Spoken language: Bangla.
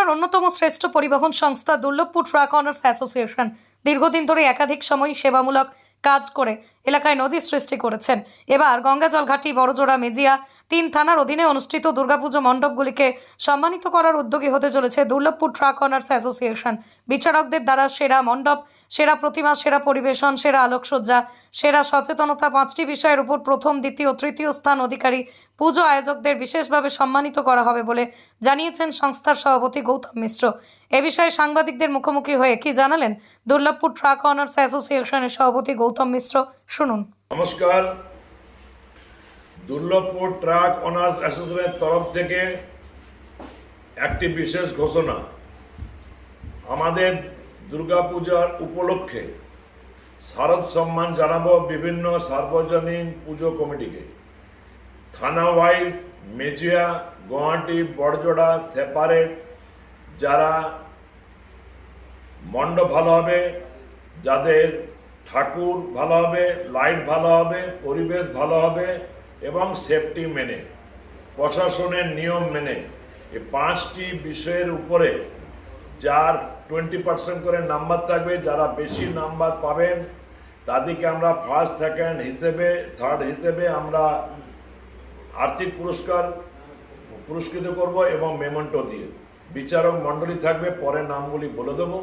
জেলার অন্যতম শ্রেষ্ঠ পরিবহন সংস্থা দুর্লভপুর ট্রাক অনার্স অ্যাসোসিয়েশন দীর্ঘদিন ধরে একাধিক সময় সেবামূলক কাজ করে এলাকায় নজির সৃষ্টি করেছেন। এবার গঙ্গাজল ঘাটি, বড়জোড়া, মেজিয়া 3 থানার অধীনে অনুষ্ঠিত দুর্গাপুজো মণ্ডপগুলিকে সম্মানিত করার উদ্যোগী হতে চলেছে দুর্লভপুর ট্রাক অনার্স অ্যাসোসিয়েশন। বিচারকদের দ্বারা সেরা মণ্ডপ, সেরা প্রতিমা, সেরা পরিবেশন, সেরা আলোকসজ্জা, সেরা সচেতনতা 5টি বিষয়ের উপর প্রথম, দ্বিতীয়, তৃতীয় স্থান অধিকারী পুজো আয়োজকদের বিশেষভাবে সম্মানিত করা হবে বলে জানিয়েছেন সংস্থার সভাপতি গৌতম মিশ্র। এ বিষয়ে সাংবাদিকদের মুখোমুখি হয়ে কি জানালেন দুর্লভপুর ট্রাক অনার্স অ্যাসোসিয়েশনের সভাপতি গৌতম মিশ্র, শুনুন। নমস্কার। দুর্লভপুর ট্রাক অনার্স অ্যাসোসিয়েশনের তরফ থেকে একটি বিশেষ ঘোষণা। আমাদের দুর্গাপূজার উপলক্ষে শারদ সম্মান জানাবো বিভিন্ন সার্বজনীন পুজো কমিটিকে। থানা ওয়াইজ মেজিয়া, গুয়াহাটি, বড়জোড়া সেপারেট যারা মণ্ডপ ভালো হবে, যাদের ঠাকুর ভালো হবে, লাইট ভালো হবে, পরিবেশ ভালো হবে এবং সেফটি মেনে, প্রশাসনের নিয়ম মেনে, এই 5টি বিষয়ের উপরে যার 20% করে নাম্বার থাকবে, যারা বেশি নাম্বার পাবেন তাদেরকে আমরা ফার্স্ট, সেকেন্ড হিসেবে, থার্ড হিসেবে আমরা আর্থিক পুরস্কৃত করব এবং মেমেন্টো দিয়ে। বিচারক মণ্ডলী থাকবে, পরে নামগুলি বলে দেবো।